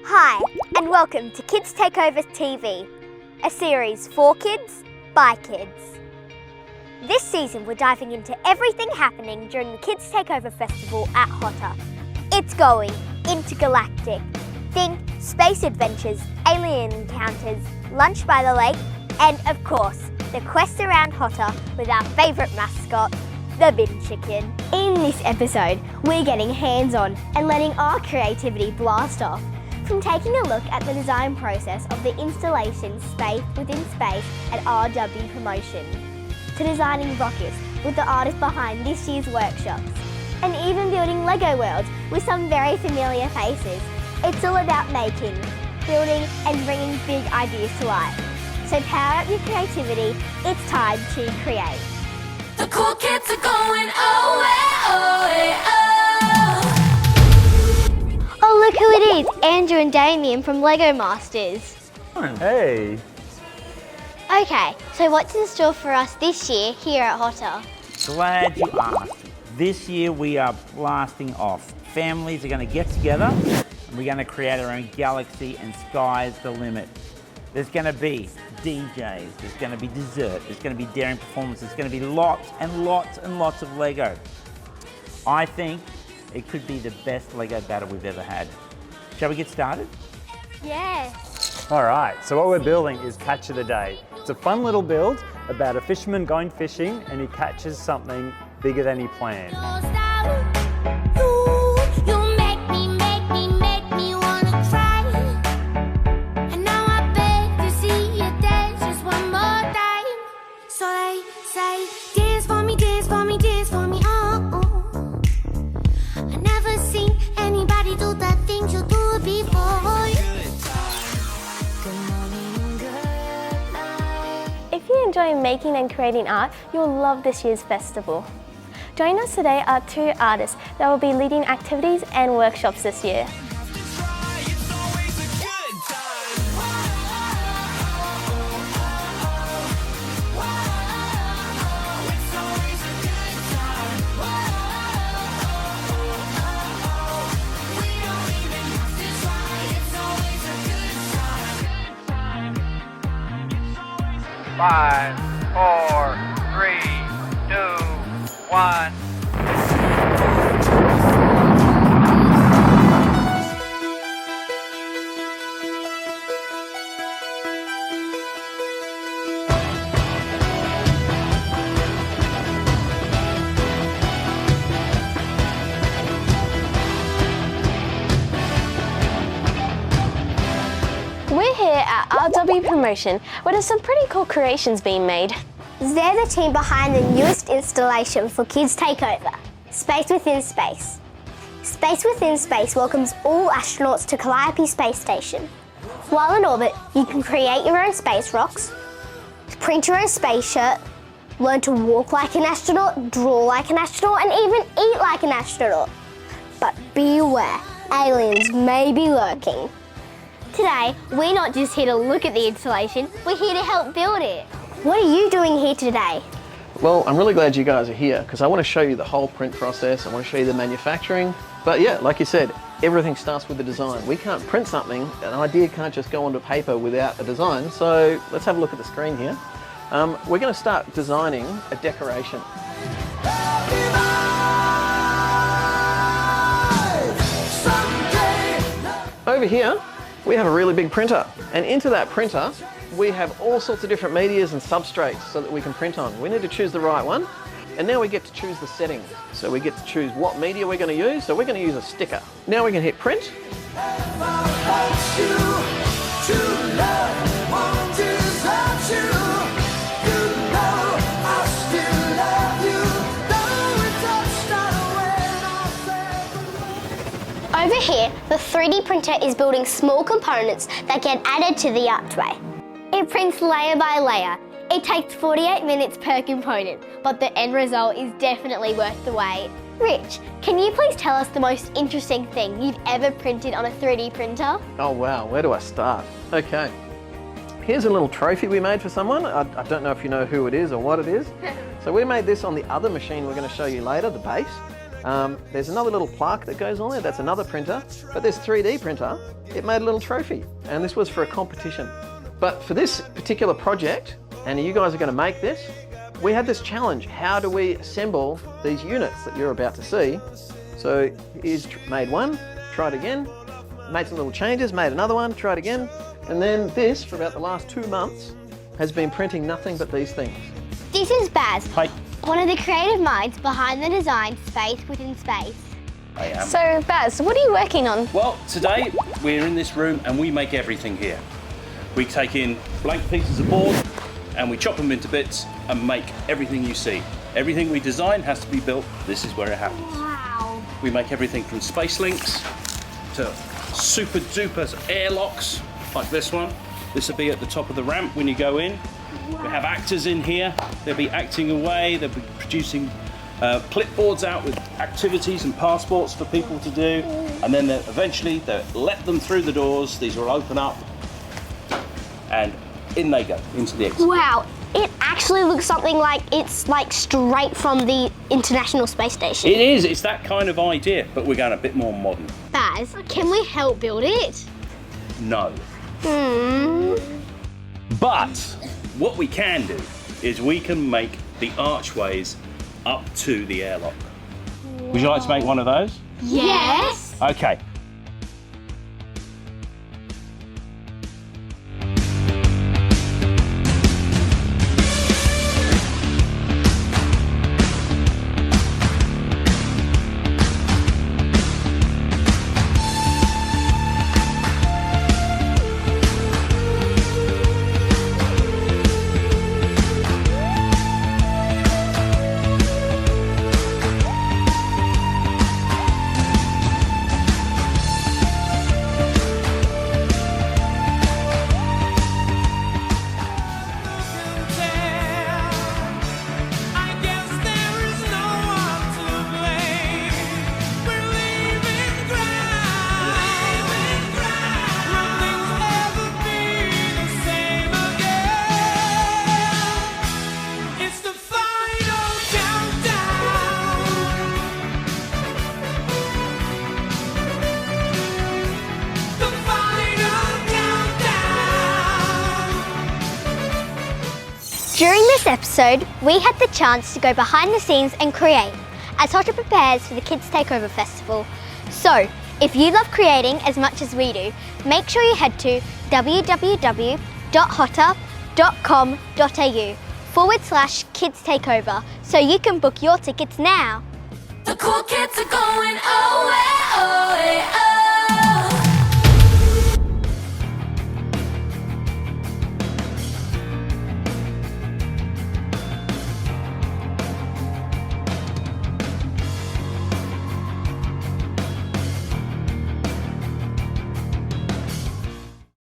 Hi, and welcome to Kids Takeover TV, a series for kids, by kids. This season we're diving into everything happening during the Kids Takeover Festival at HOTA. It's going intergalactic. Think space adventures, alien encounters, lunch by the lake, and of course, the quest around HOTA with our favourite mascot, the bin chicken. In this episode, we're getting hands-on and letting our creativity blast off. From taking a look at the design process of the installation Space Within Space at RW Promotion, to designing rockets with the artist behind this year's workshops, and even building Lego worlds with some very familiar faces. It's all about making, building and bringing big ideas to life. So power up your creativity, it's time to create. The cool kids are going oh. Oh, look who it is, Andrew and Damian from Lego Masters. Hey. Okay, so what's in store for us this year here at HOTA? Glad you asked. This year we are blasting off. Families are going to get together and we're going to create our own galaxy, and sky's the limit. There's going to be DJs, there's going to be dessert, there's going to be daring performances, there's going to be lots and lots and lots of Lego. I think it could be the best Lego battle we've ever had. Shall we get started? Yes. All right, so what we're building is Catch of the Day. It's a fun little build about a fisherman going fishing and he catches something bigger than he planned. If you enjoy making and creating art, you'll love this year's festival. Joining us today are two artists that will be leading activities and workshops this year. Five, four, three, two, one. We're here at RW Promotion, where there's some pretty cool creations being made. They're the team behind the newest installation for Kids Takeover, Space Within Space. Space Within Space welcomes all astronauts to Calliope Space Station. While in orbit, you can create your own space rocks, print your own space shirt, learn to walk like an astronaut, draw like an astronaut, and even eat like an astronaut. But beware, aliens may be lurking. Today, we're not just here to look at the installation, we're here to help build it. What are you doing here today? Well, I'm really glad you guys are here because I want to show you the whole print process. I want to show you the manufacturing. But yeah, like you said, everything starts with the design. We can't print something, an idea can't just go onto paper without a design. So let's have a look at the screen here. We're going to start designing a decoration. Over here, we have a really big printer, and into that printer we have all sorts of different medias and substrates so that we can print on. We need to choose the right one, and now we get to choose the settings. So we get to choose what media we're going to use. So we're going to use a sticker. Now we can hit print. Over here, the 3D printer is building small components that get added to the archway. It prints layer by layer. It takes 48 minutes per component, but the end result is definitely worth the wait. Rich, can you please tell us the most interesting thing you've ever printed on a 3D printer? Oh wow, where do I start? Okay, here's a little trophy we made for someone. I don't know if you know who it is or what it is. So we made this on the other machine we're going to show you later, the base. There's another little plaque that goes on there, that's another printer. But this 3D printer, it made a little trophy, and this was for a competition. But for this particular project, and you guys are going to make this, we had this challenge. How do we assemble these units that you're about to see? So here's made one, tried again, made some little changes, made another one, tried again, and then this, for about the last 2 months, has been printing nothing but these things. This is Baz, Hi. one of the creative minds behind the design Space Within Space. I am. So Baz, what are you working on? Well, today we're in this room and we make everything here. We take in blank pieces of board and we chop them into bits and make everything you see. Everything we design has to be built. This is where it happens. Wow. We make everything from space links to super duper airlocks like this one. This will be at the top of the ramp when you go in. Wow. We have actors in here. They'll be acting away. They'll be producing clipboards out with activities and passports for people to do. And then eventually they'll let them through the doors. These will open up and in they go into the exit. Wow, it actually looks something like it's like straight from the International Space Station. It is, it's that kind of idea, but we're going a bit more modern. Baz, can we help build it? No. Hmm. But what we can do is we can make the archways up to the airlock. Would you like to make one of those? Yes. Okay. During this episode, we had the chance to go behind the scenes and create as HOTA prepares for the Kids Takeover Festival. So, if you love creating as much as we do, make sure you head to www.hota.com.au/Kids Takeover so you can book your tickets now. The cool kids are going away, away, away.